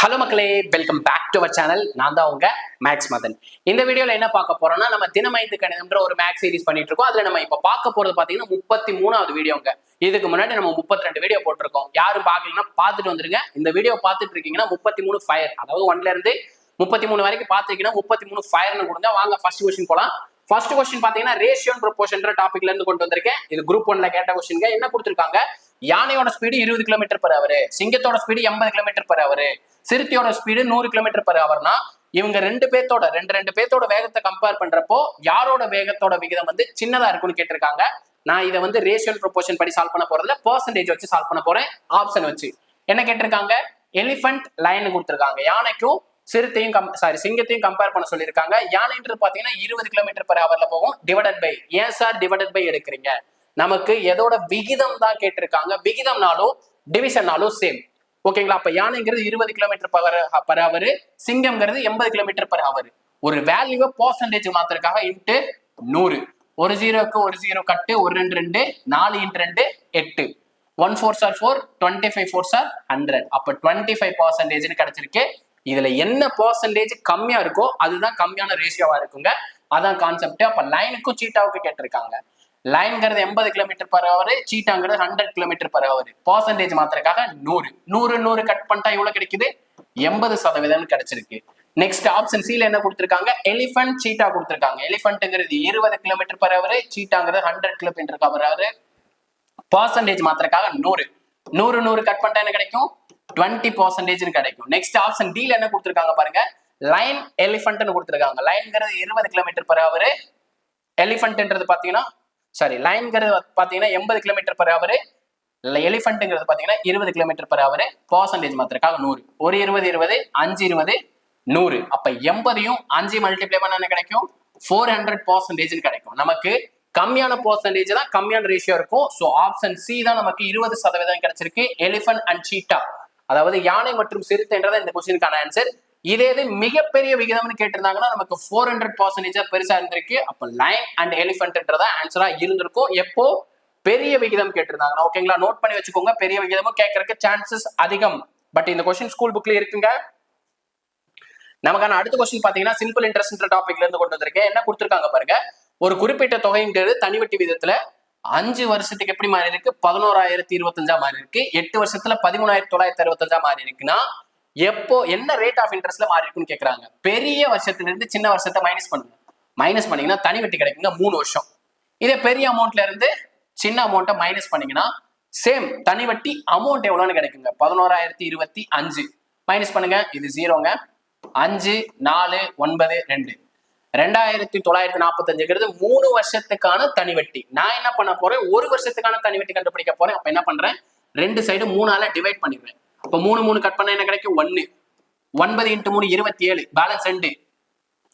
Hello மக்களே, welcome back to our channel. நான் தான் உங்க மேக்ஸ் மதன். இந்த வீடியோல என்ன பார்க்க போறோம்னா, நம்ம தினமைந்து கணிதம்ன்ற ஒரு மேக்ஸ் சீரிஸ் பண்ணிட்டு இருக்கோம். அதுல நம்ம இப்ப பார்க்க போறது பாத்தீங்கன்னா 33வது வீடியோங்க. இதுக்கு முன்னாடி நம்ம 32 வீடியோ போட்டிருக்கோம். யாரும் பார்க்கலன்னா பார்த்துட்டு வந்துருங்க. இந்த வீடியோ பார்த்துட்டு இருக்கீங்கன்னா 33 ஃபயர், அதாவது 1ல இருந்து 33 வரைக்கும் பார்த்துருக்கீங்கன்னா 33 ஃபயர்னு கொடுங்க. வாங்க ஃபர்ஸ்ட் கொஸ்டின் போலாம். ஃபர்ஸ்ட் கொஸ்டின் பாத்தீங்கன்னா ரேஷியோ அண்ட் ப்ரொபோர்ஷன்ற டாபிக்ல இருந்து கொண்டு வந்திருக்கேன். இது குரூப் 1ல கேட்ட கொஸ்டின். என்ன கொடுத்திருக்காங்க? யானையோட ஸ்பீடு 20 கிலோமீட்டர் per hour, சிங்கத்தோட ஸ்பீடு 80 கிலோமீட்டர் per hour, சிறுத்தையோட ஸ்பீடு 100 கிலோமீட்டர் per hourனா இவங்க ரெண்டு பேத்தோட வேகத்தை கம்பேர் பண்றப்போ யாரோட வேகத்தோட விகிதம் வந்து சின்னதா இருக்குன்னு கேட்டிருக்காங்க. நான் இதை வந்து ரேஷியோ ப்ரொபோர்ஷன் படி சால்வ் பண்ண போறதுல பெர்சன்டேஜ் வச்சு சால்வ் பண்ண போறேன். ஆப்ஷன் வச்சு என்ன கேட்டிருக்காங்க? எலிஃபண்ட் லைன் கொடுத்திருக்காங்க. யானைக்கும் சிங்கத்தையும் கம்பேர் பண்ண சொல்லியிருக்காங்க. யானைன்றது பாத்தீங்கன்னா 20 கிலோமீட்டர் per hourல போகும். டிவைடட் பை, ஏன் சார் டிவைடட் பை எடுக்கிறீங்க? நமக்கு எதோட விகிதம் தான் கேட்டிருக்காங்க. விகிதம்னாலும் டிவிஷன்னாலும் சேம். ஓகேங்களா? அப்ப யானைங்கிறது 20 kilometre per hour, சிங்கம்ங்கிறது 80 kilometre per hour. ஒரு வேல்யூவை பெர்சன்டேஜ் மாத்திரக்காக இன்ட்டு 100. ஒரு ஜீரோக்கு ஒரு ஜீரோ கட்டு, ஒரு 2 2, 4 × 2 8, 1 4s are 4, 25 4s are 100. அப்ப 25% கிடைச்சிருக்கு. இதுல என்ன பெர்சன்டேஜ் கம்மியா இருக்கோ அதுதான் கம்மியான ரேஷியோவா இருக்குங்க. அதான் கான்செப்ட். அப்ப லைனுக்கும் சீட்டாவுக்கு கேட்டிருக்காங்க. லைன்ங்கிறது 80 கிலோமீட்டர் per hour, சீட்டாங்கிறது 100 கிலோமீட்டர் per hour. பெர்சன்டேஜ் மாத்திரக்காக 100 கட் பண்ணிட்டா எவ்வளவு கிடைக்குது? 80% கிடைச்சிருக்கு. நெக்ஸ்ட் ஆப்ஷன் சில என்ன கொடுத்திருக்காங்க? எலிஃபண்ட் சீட்டா கொடுத்திருக்காங்க. எலிஃபண்ட்ங்கிறது 20 கிலோமீட்டர் per hour, சீட்டாங்கிறது 100 கிலோமீட்டர் per hour. பெர்சன்டேஜ் மாத்திரக்காக 100 கட் பண்ணிட்டா என்ன கிடைக்கும்? 20% கிடைக்கும். நெக்ஸ்ட் ஆப்ஷன் டி என்ன கொடுத்திருக்காங்க பாருங்க. லைன் எலிஃபண்ட்னு கொடுத்திருக்காங்க. லைன்ங்கிறது 20 கிலோமீட்டர் per hour, எலிஃபண்ட்ன்றது பாத்தீங்கன்னா லைன்ங்கிறது பாத்தீங்கன்னா 80 கிலோமீட்டர் per hour, எலிஃபண்ட்ங்கிறது பாத்தீங்கன்னா 20 கிலோமீட்டர் per hour. பெர்சன்டேஜ் மாத்திரக்காக 100. ஒரு 20 20, 5 20, 100. அப்ப 80யும் 5 மல்டிப்ளை பண்ணா என்ன கிடைக்கும்? 400% கிடைக்கும். நமக்கு கம்மியான பெர்சன்டேஜ் தான் கம்மியான ரேஷியோ இருக்கும். சோ ஆப்ஷன் சி தான் நமக்கு 20% கிடைச்சிருக்கு. எலிஃபண்ட் அண்ட் சீட்டா, அதாவது யானை மற்றும் சிறுத்தைன்றத இந்த கொஸ்டினுக்கான ஆன்சர். இதே இது மிகப்பெரிய விகிதம்னு கேட்டிருந்தாங்கன்னா நமக்கு 400% பெருசா இருந்திருக்கு. அப்ப லைன் அண்ட் எலிஃபண்ட்ன்றத ஆன்சரா இருந்திருக்கும். எப்போ பெரிய விகிதம் கேட்டிருந்தாங்கன்னா. ஓகேங்களா? நோட் பண்ணி வச்சுக்கோங்க. பெரிய விகிதமும் கேட்கறதுக்கு சான்சஸ் அதிகம். பட் இந்த கொஸ்டின் ஸ்கூல் புக்ல இருக்குங்க. நமக்கான அடுத்த கொஸ்டின் பாத்தீங்கன்னா சிம்பிள் இன்ட்ரெஸ்ட்ன்ற டாபிக்ல இருந்து கொண்டு வந்திருக்கேன். என்ன கொடுத்திருக்காங்க பாருங்க. ஒரு குறிப்பிட்ட தொகைங்கிறது தனிவட்டி விதத்துல 5 வருஷத்துக்கு எப்படி மாறி இருக்கு? 11,025 மாறி இருக்கு. 8 வருஷத்துல 13,965 மாறி இருக்குன்னா எப்போ என்ன ரேட் ஆஃப் இன்ட்ரெஸ்ட்ல மாறி இருக்குன்னு கேக்குறாங்க. பெரிய வருஷத்துல இருந்து சின்ன வருஷத்தை மைனஸ் பண்ணுங்க. மைனஸ் பண்ணீங்கன்னா தனி வட்டி கிடைக்குங்க 3 வருஷம். இதே பெரிய அமௌண்ட்ல இருந்து சின்ன அமௌண்ட்டை மைனஸ் பண்ணீங்கன்னா சேம் தனி வட்டி அமௌண்ட் எவ்வளவுன்னு கிடைக்குங்க? 11,025 மைனஸ் பண்ணுங்க. இது ஜீரோங்க. 5 4 9 2, 2,945 3 வருஷத்துக்கான தனி வட்டி. நான் என்ன பண்ண போறேன்? ஒரு வருஷத்துக்கான தனி வட்டி கண்டுபிடிக்க போறேன். அப்ப என்ன பண்றேன்? ரெண்டு சைடு 3ஆல டிவைட் பண்ணிடுவேன். அப்ப 3 கட் பண்ண என்ன கிடைக்கும்? 1. 9 × 3 27, பேலன்ஸ் 2.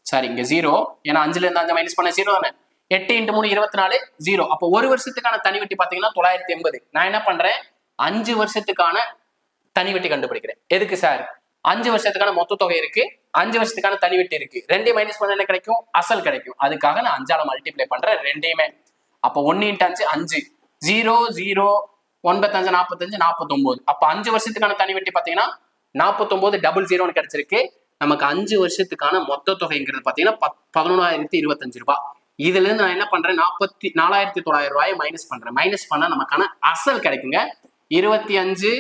சாரி, இங்க 0, ஏன்னா 5ல இருந்து 5 மைனஸ் பண்ண 0 தானே. 8 × 3 24, 0. அப்போ ஒரு வருஷத்துக்கான தனி வட்டி பாத்தீங்கன்னா 980. நான் என்ன பண்றேன்? 5 வருஷத்துக்கான தனி வட்டி கண்டுபிடிக்கிறேன். எதுக்கு சார்? 5 வருஷத்துக்கான மொத்த தொகை இருக்கு, 5 வருஷத்துக்கான தனி வட்டி இருக்கு. 2 மைனஸ் பண்ண என்ன கிடைக்கும்? அசல் கிடைக்கும். அதுக்காக நான் 5ஆல மல்டிப்ளை பண்றேன் ரெண்டையுமே. அப்போ 1 × 5 5, 0 0, 9 5 45 49. அப்ப 5 வருஷத்துக்கான தனி வட்டி பாத்தீங்கன்னா 49 கிடைச்சிருக்கு. நமக்கு 5 வருஷத்துக்கான மொத்த தொகைங்கிறது பாத்தீங்கன்னா 11,025 ரூபாய். இதுல இருந்து நான் என்ன பண்றேன்? 44,900 ரூபாயை மைனஸ் பண்றேன். மைனஸ் பண்ணா நமக்கான அசல் கிடைக்குங்க 25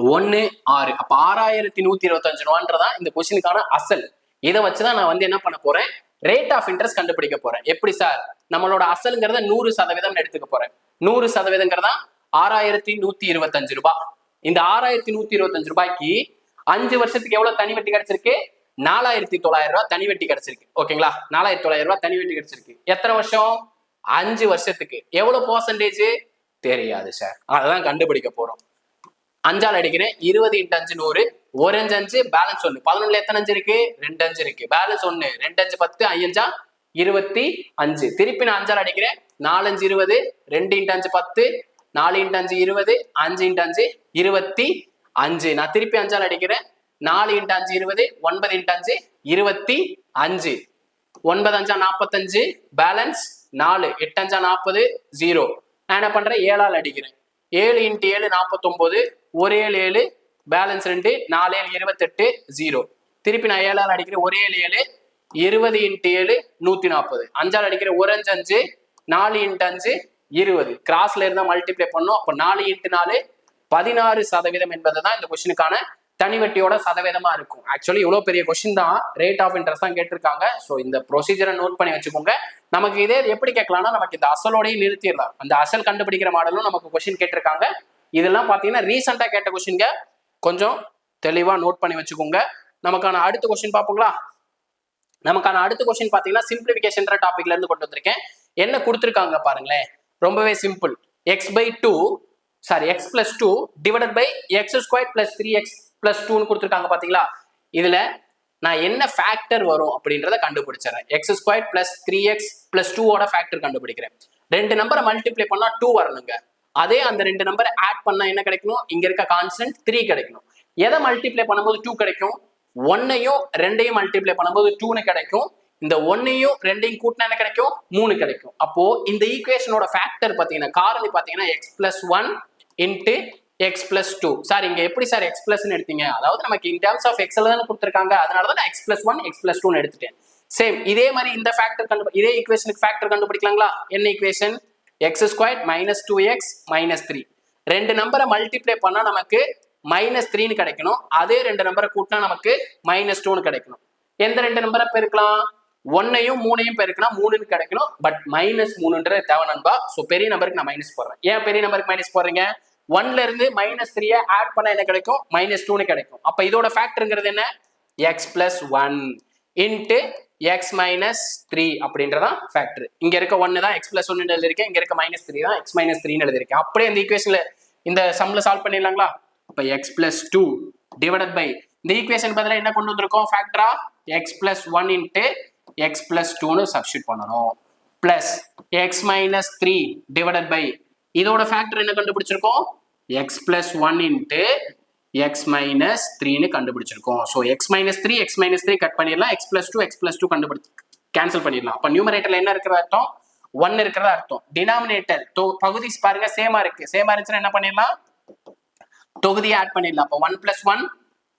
1 6. அப்ப 6,125 ரூபான்றதான் இந்த கொஸ்டினுக்கான அசல். இதை வச்சுதான் நான் வந்து என்ன பண்ண போறேன்? ரேட் ஆஃப் இன்ட்ரெஸ்ட் கண்டுபிடிக்க போறேன். எப்படி சார்? நம்மளோட அசலுங்கிறத 100% எடுத்துக்க போறேன். 100%ங்கிறதா 6,125 ரூபாய். இந்த 6,125 ரூபாய்க்கு 5 வருஷத்துக்கு எவ்வளவு தனி வட்டி கிடைச்சிருக்கு? 4,900 ரூபாய் தனி வட்டி கிடைச்சிருக்கு. ஓகேங்களா? 4,900 ரூபாய் தனி வட்டி கிடைச்சிருக்கு. எத்தனை வருஷம்? 5 வருஷத்துக்கு. எவ்வளவு பெர்சன்டேஜ் தெரியாது சார். அதான் கண்டுபிடிக்க போறோம். 5ஆல் அடிக்கிறேன். 20 × 5 100, 1 5 5, பேலன்ஸ் 1. 11ல எத்தனை 5 இருக்கு? 2 5 இருக்கு. பேலன்ஸ் 1, 2 5 10, 5 25. திருப்பி நான் 5ஆல் அடிக்கிறேன். 4 5 20, 2 × 5 10, 4 × 5 20, 5 × 5 25. நான் திருப்பி 5ஆல் அடிக்கிறேன். 4 × 5 20, 9 × 5 25. 9 5 45, பேலன்ஸ் 4, 8 5 40, 0. நான் என்ன பண்றேன்? 7ஆல் அடிக்கிறேன். 7 × 7 49, 1 7 7, பேலன்ஸ் 2 4 7 28 0. திருப்பி நான் 7ஆல் அடிக்கிறேன் 1 7 7 20 × 7 140. 5ஆல் அடிக்கிறேன் 1 5 5 4 × 5 20. கிராஸ்ல இருந்தா மல்டிப்ளை பண்ணோம். அப்ப 4 × 4 16% என்பதுதான் இந்த கொஸ்டினுக்கான தனிவட்டியோட சதவீதமா இருக்கும். ஆக்சுவலி இவ்வளவு பெரிய கொஸ்டின் தான், ரேட் ஆஃப் இன்ட்ரெஸ்ட் தான் கேட்டிருக்காங்க. ஸோ இந்த ப்ரொசீஜரை நோட் பண்ணி வச்சுக்கோங்க. நமக்கு இதே எப்படி கேட்கலாம்னா, நமக்கு இந்த அசலோடய நிறுத்திடலாம். அந்த அசல் கண்டுபிடிக்கிற மாடலும் நமக்கு கொஸ்டின் கேட்டிருக்காங்க. இதெல்லாம் பாத்தீங்கன்னா ரீசெண்டா கேட்ட கொஸ்டின்க, கொஞ்சம் தெளிவா நோட் பண்ணி வச்சுக்கோங்க. நமக்கான அடுத்த கொஸ்டின் பார்ப்போங்களா? நமக்கான அடுத்த கொஸ்டின் பாத்தீங்கன்னா சிம்பிளிபிகேஷன் டாபிக்ல இருந்து கொண்டு வந்திருக்கேன். என்ன கொடுத்துருக்காங்க பாருங்களேன், ரொம்பவே simple. x plus 2 divided by x² plus 3x plus 2 கொடுத்துருக்காங்க பாத்தீங்களா? இதுல நான் என்ன ஃபேக்டர் வரும் அப்படின்றத கண்டுபிடிச்சிடறேன். x² plus 3x plus 2 ஓட ஃபேக்டர் கண்டுபிடிக்கிறேன். ரெண்டு நம்பரை மல்டிப்ளை பண்ணா 2 வரணுங்க. அதே அந்த ரெண்டு நம்பரை ஆட் பண்ணா என்ன கிடைக்கணும்? இங்க இருக்க கான்ஸ்டன்ட் 3 கிடைக்கணும். எதை மல்டிப்ளை பண்ணும்போது 2 கிடைக்கும்? 1ஐயும் 2ஐயும் மல்டிப்ளை பண்ணும்போது 2ன்னு கிடைக்கும். இந்த 1ஐயும் 2ஐயும் கூட்டினா என்ன கிடைக்கும்? 3 கிடைக்கும். அப்போ இந்த ஈக்குவேஷனோட ஃபேக்டர் பாத்தீங்கன்னா, காரணி பாத்தீங்கன்னா x plus 1 into x plus 2. Sir இங்க எப்படி சார் x plus எடுத்தீங்க? அதாவது நமக்கு in terms of x தான் கொடுத்திருக்காங்க, அதனால தான் நான் x plus 1 x plus 2 எடுத்துட்டேன். சேம் இதே மாதிரி இந்த ஃபேக்டர் இதே ஈக்குவேஷனுக்கு ஃபேக்டர் கண்டுபிடிக்கலாங்களா? என்ன equation? x² minus 2x minus 3. ரெண்டு நம்பரை மல்டிப்ளை பண்ணா நமக்கு -3ன்னு கிடைக்கணும். அதே ரெண்டு நம்பரை கூட்டினா நமக்கு -2ன்னு கிடைக்கணும். எந்த ரெண்டு நம்பரை பெருக்கலாம்? 1ஐயும் 3ஐயும் பெருக்கினா 3ன்னு கிடைக்கணும். பட் -3ன்றது தேவை நண்பா. ஸோ பெரிய நம்பருக்கு நான் மைனஸ் போடுறேன். ஏன் பெரிய நம்பருக்கு மைனஸ் போடுறீங்க? 1ல இருந்து -3 ஆட் பண்ணா என்ன கிடைக்கும்? -2ன்னு கிடைக்கும். அப்ப இதோட ஃபேக்டர்ங்கிறது என்ன? x plus 1 into x minus 3 அப்படின்றதான் ஃபேக்டர். இங்க இருக்க 1 தான் x plus 1 எழுதிருக்கேன், இங்க இருக்க -3 தான் x minus 3 எழுதிருக்கேன். அப்படியே இந்த ஈக்குவேஷன்ல இந்த சம்ல சால்வ் பண்ணிடலாங்களா? அப்ப x plus 2 divided by இந்த ஈக்குவேஷன் பதிலா என்ன கொண்டு வந்திருக்கோம்? ஃபேக்டரா x plus 1 into x plus 2ன்னு சப்ஸ்டிட் பண்ணணும். Plus x minus 3 divided by இதோட ஃபேக்டர் என்ன கண்டுபிடிச்சிருக்கோம்? x plus 1 into x minus 3ன்னு கண்டுபிடிச்சிருக்கோம். So x minus 3 x minus 3 cut பண்ணிடலாம். x plus 2 கண்டுபிடிச்சு கேன்சல் பண்ணிடலாம். அப்ப நியூமரேட்டர்ல என்ன இருக்கிற அர்த்தம்? 1 இருக்கிறதா அர்த்தம். டினாமினேட்டர் பகுதி பாருங்க சேமா இருக்கு. சேமா இருந்துச்சுன்னா என்ன பண்ணிடலாம்? தொகுதியை ஆட் பண்ணிடலாம். அப்போ 1 plus 1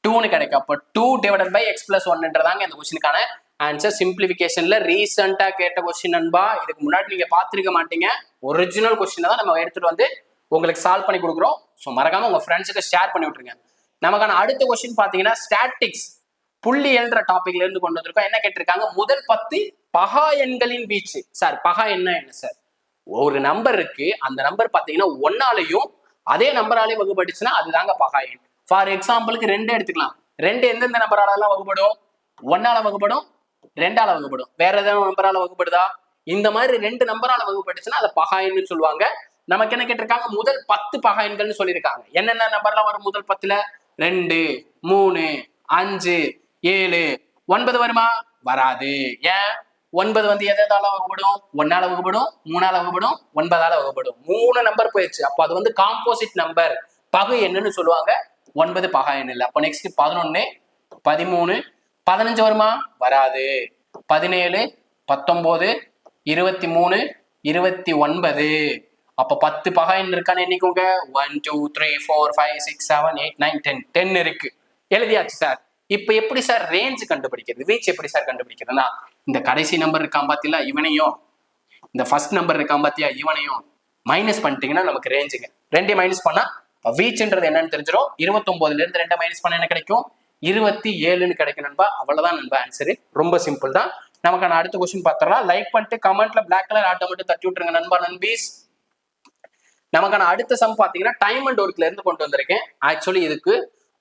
2ன்னு கிடைக்கும். அப்போ 2 divided by x plus 1ன்றதாங்க இந்த கொஸ்டினுக்கான ஆன்சர். சிம்பிளிபிகேஷன்ல ரீசெண்டா கேட்ட கொஸ்டின் நண்பா. இதுக்கு முன்னாடி நீங்க பாத்துருக்க மாட்டீங்க. ஒரிஜினல் கொஸ்டினை தான் நம்ம எடுத்துட்டு வந்து உங்களுக்கு சால்வ் பண்ணி கொடுக்குறோம். ஸோ மறக்காம உங்க ஃப்ரெண்ட்ஸுக்கு ஷேர் பண்ணி விட்டுருங்க. நமக்கான அடுத்த கொஸ்டின் பாத்தீங்கன்னா ஸ்டாட்டிக்ஸ் புள்ளியல்ன்ற டாபிக்ல இருந்து கொண்டு வந்திருக்கோம். என்ன கேட்டிருக்காங்க? முதல் 10 பகா எண்களின் வீச்சு. சார் பகா என்ன சார்? ஒரு நம்பர் இருக்கு, அந்த நம்பர் பாத்தீங்கன்னா 1ஆலையும் அதே நம்பராலையும் வகுபட்டுச்சுன்னா அதுதாங்க பகா எண். ஃபார் எக்ஸாம்பிளுக்கு 2 எடுத்துக்கலாம். 2 எந்தெந்த நம்பராலாம் வகுப்படும்? 1ஆல வகுப்படும், 2ஆல வகுப்படும். வேற ஏதாவது நம்பரால வகுப்படுதா? இந்த மாதிரி 2 நம்பரால வகுப்பட்டுச்சுன்னா அதை பகா எண்ணுன்னு சொல்லுவாங்க. நமக்கு என்ன கேட்டிருக்காங்க? முதல் 10 பகா எண்கள்னு சொல்லியிருக்காங்க. என்னென்ன நம்பர்லாம் வரும் முதல் 10ல? 2 3 5 7 9 வருமா? வராது. ஏன்? 9 வந்து எதால வகுப்படும்? 1ஆல வகுப்படும், 3ஆல வகுப்படும், 9ஆல வகுப்படும். 3 நம்பர் போயிடுச்சு. அப்போ அது வந்து காம்போசிட் நம்பர், பகு எண்ணுன்னு சொல்லுவாங்க. 9 பகா எண் இல்லை. அப்போ நெக்ஸ்ட் 11 13 15 வருமா? வராது. 17 19 23 29. அப்ப 10 பகா எண் இருக்கான்னு எண்ணிக்கோங்க. 1 2 3 4 5 6 7 8 9 10 10 இருக்கு. எழுதியாச்சு சார். இப்ப எப்படி சார் ரேஞ்ச் கண்டுபிடிக்கிறது? வீச் எப்படி சார் கண்டுபிடிக்கிறதுனா, இந்த கடைசி நம்பர் இருக்கான் பாத்தீங்களா இவனையும், இந்த ஃபர்ஸ்ட் நம்பர் இருக்கான் பாத்தியா இவனையும் மைனஸ் பண்ணிட்டீங்கன்னா நமக்கு ரேஞ்சுங்க. 2 மைனஸ் பண்ணா வீச்சுன்றது என்னன்னு தெரிஞ்சிடும். 29ல இருந்து 2 மைனஸ் பண்ண என்ன கிடைக்கும்? 27ன்னு கிடைக்கும் நண்பா. அவ்வளவுதான் நண்பா ஆன்சரு. ரொம்ப சிம்பிள் தான். நமக்கான அடுத்த கொஸ்டின் பார்த்தலாம். லைக் பண்ணிட்டு கமெண்ட்ல பிளாக் கலர் ஆட்டோ மட்டும் தட்டி விட்டுருங்க நண்பா நண்பீஸ். நமக்கான அடுத்த சம் பாத்தீங்கன்னா டைம் அண்ட் ஒர்க்ல இருந்து கொண்டு வந்திருக்கேன். ஆக்சுவலி இதுக்கு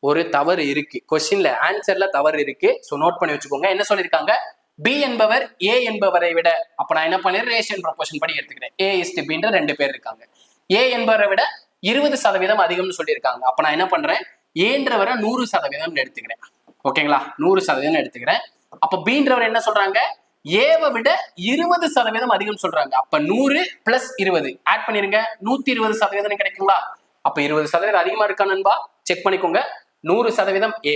ஒரு தவறு இருக்கு, கொஸ்டின்ல ஆன்சர்ல தவறு இருக்கு. ஸோ நோட் பண்ணி வச்சுக்கோங்க. என்ன சொல்லியிருக்காங்க? பி என்பவர் ஏ என்பவரை விட, அப்ப நான் என்ன பண்ணேன்? ரேஷியோ ப்ரொபோர்ஷன் படி எடுத்துக்கிறேன். ஏ இஸ் டு பின்ற 2 பேர் இருக்காங்க. ஏ என்பவரை விட 20% அதிகம்னு சொல்லியிருக்காங்க. அப்ப நான் என்ன பண்றேன்? ஏன்றவரை 100% எடுத்துக்கிறேன். ஓகேங்களா? 100% எடுத்துக்கிறேன். அப்ப பீன்றவர் என்ன சொல்றாங்க? ஏவை விட 20% அதிகம் சொல்றாங்க. அப்ப 100 பிளஸ் 20 ஆட் பண்ணிருங்க. 120% கிடைக்குங்களா? அப்ப 20% அதிகமா இருக்கா நண்பா? செக் பண்ணிக்கோங்க. 100% ஏ,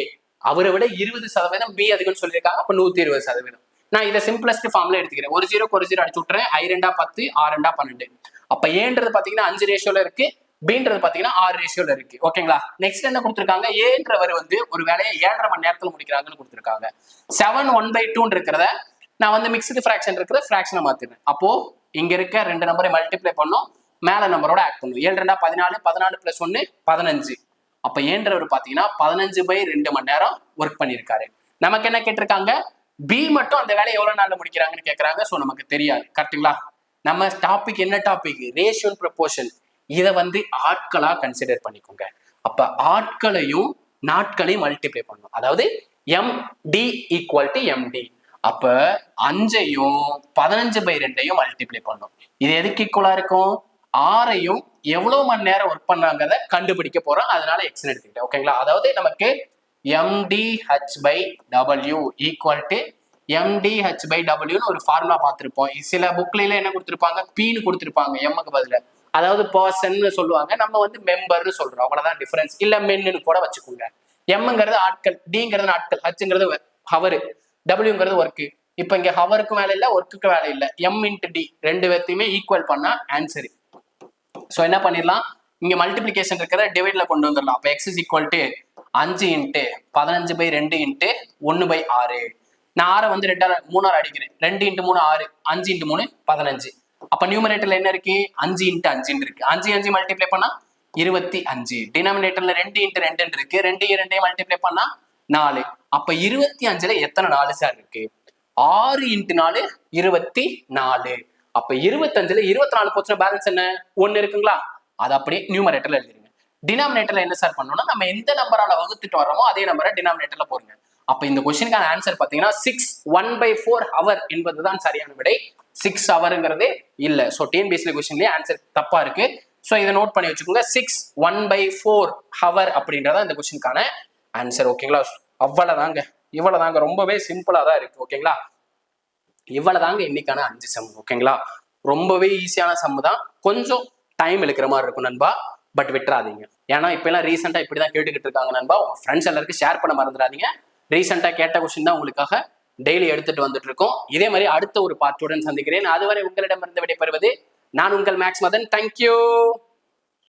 அவரை விட 20% பி அதிகம்னு சொல்லியிருக்காங்க. அப்ப 120%. நான் இதை சிம்பிளஸ்ட் ஃபார்ம்ல எடுத்துக்கிறேன். ஒரு 0 அடிச்சு விட்டுறேன். I 2 10 R 2 12. அப்ப ஏன்றது பாத்தீங்கன்னா 5 ரேஷியோல இருக்கு. பின்றது பாத்தீங்கன்னா 6 ரேஷியோல இருக்கு. ஓகேங்களா? நெக்ஸ்ட் என்ன கொடுத்துருக்காங்க, ஏன்றவர் வந்து ஒரு வேலையை 7.5 மணி நேரத்துல முடிக்கிறாங்கன்னு கொடுத்துருக்காங்க. 7 1/2 இருக்கிறத நான் வந்து மிக்ஸ்டு ஃபிராக்ஷன் இருக்கிற ஃபிராக்ஷனை மாத்திடுறேன். அப்போ இங்க இருக்க 2 நம்பரை மல்டிப்ளை பண்ணோம், மேல நம்பரோட ஆட் பண்ணும். 7 2 14, 14 + 1 15. அப்ப ஏன்றவர் பாத்தீங்கன்னா 15/2 மணி நேரம் ஒர்க் பண்ணியிருக்காரு. நமக்கு என்ன கேட்டிருக்காங்க, பி மட்டும் அந்த வேலையை எவ்வளவு நாள்ல முடிக்கிறாங்கன்னு கேட்கறாங்க. சோ நமக்கு தெரியாது. கரெக்டுங்களா? நம்ம டாபிக் என்ன டாபிக், ரேஷியோ ப்ரொபோர்ஷன். இதை வந்து ஆட்களா கன்சிடர் பண்ணிக்கோங்க. அப்ப ஆட்களையும் நாட்களையும் மல்டிப்ளை பண்ணணும். அதாவது MD = MD. அப்ப 5ஐயும் 15/2 மல்டிப்ளை பண்ணும். இது எதுக்கு ஈக்குவலா இருக்கும், 6ஐயும் எவ்வளவு மணி நேரம் ஒர்க் பண்ணாங்கிறத கண்டுபிடிக்க போறோம். அதனால எக்ஸ் எடுத்துக்கிட்டேன். ஓகேங்களா? அதாவது நமக்கு MDH/W = MDH/W ஒரு ஃபார்முலா பார்த்திருப்போம். சில புக்ல என்ன கொடுத்திருப்பாங்க, பீன்னு கொடுத்திருப்பாங்க எம்முக்கு பதில. அதாவது பர்சன் சொல்லுவாங்க, நம்ம வந்து மெம்பர்னு சொல்றோம். அவ்வளவுதான் டிஃபரன்ஸ். இல்ல மென்னு கூட வச்சுக்கோங்க. எம்ங்கிறது ஆட்கள், டிங்கிறது நாட்கள், ஹச்ங்கிறது ஹவர், டபிள்யூங்கிறது ஒர்க்கு. இப்ப இங்க ஹவருக்கு வேலை இல்ல, ஒர்க்குக்கு வேலை இல்ல. M × D ரெண்டு பேர்த்தையுமே ஈக்குவல் பண்ணா ஆன்சர். சோ என்ன பண்ணிடலாம், இங்க மல்டிபிளிகேஷன் இருக்கிற டிவைட்ல கொண்டு வந்துடலாம். அப்ப x = 5 × 15/2 × 1/6. நான் 6 வந்து 3 அடிக்கிறேன். 2 × 3 6, 5 × 3 15. அப்ப நியூமரேட்டர்ல என்ன இருக்கு, 5 × 5 இருக்கு. 5 5 மல்டிப்ளை பண்ணா 25. டினாமினேட்டர்ல 2 × 2 இருக்கு. 2 2 மல்டிப்ளை பண்ணா 4. அப்ப 25ல எத்தனை 4 சார் இருக்கு, 6 × 4 24. அப்ப 25ல 24 போச்சுன்னா பேலன்ஸ் என்ன, 1 இருக்குங்களா? அது அப்படியே நியூமரேட்டர்ல எழுதிருங்க. டினாமினேட்டர்ல என்ன சார் பண்ணணும்னா, நம்ம எந்த நம்பரால வகுத்துட்டு வரோமோ அதே நம்பரை டினாமினேட்டர்ல போடுங்க. அப்ப இந்த கொஸ்டினுக்கான ஆன்சர் பாத்தீங்கன்னா 6 1/4 ஹவர் என்பதுதான் சரியான விடை. 6 ஹவர்ங்கிறது இல்ல. சோ டிஎன்பிஎஸ்சி கொஸ்டின்லயே ஆன்சர் தப்பா இருக்கு. சோ இதை நோட் பண்ணி வச்சுக்கோங்க. 6 1/4 ஹவர் அப்படின்றத இந்த கொஸ்டினுக்கான ஆன்சர். ஓகேங்களா? அவ்வளவுதாங்க, இவ்வளவுதாங்க. ரொம்பவே சிம்பிளா தான் இருக்கு. ஓகேங்களா? இவ்வளவுதாங்க இன்னைக்கான 5 சம். ஓகேங்களா? ரொம்பவே ஈஸியான சம் தான். கொஞ்சம் டைம் எடுக்கிற மாதிரி இருக்கும் நண்பா, பட் விட்டுறாதீங்க. ஏன்னா இப்ப எல்லாம் ரீசெண்டா இப்படிதான் கேட்டுக்கிட்டு இருக்காங்க நண்பா. உங்க ஃப்ரெண்ட்ஸ் எல்லாருக்கும் ஷேர் பண்ண மறந்துடாதீங்க. ரீசெண்டா கேட்ட கொஸ்டின் தான் உங்களுக்காக டெய்லி எடுத்துட்டு வந்துட்டு இருக்கோம். இதே மாதிரி அடுத்த ஒரு பார்ட்டுடன் சந்திக்கிறேன். அதுவரை உங்களிடமிருந்து விடைபெறுவது நான் உங்கள் மேக்ஸ் மதன். தேங்க்யூ.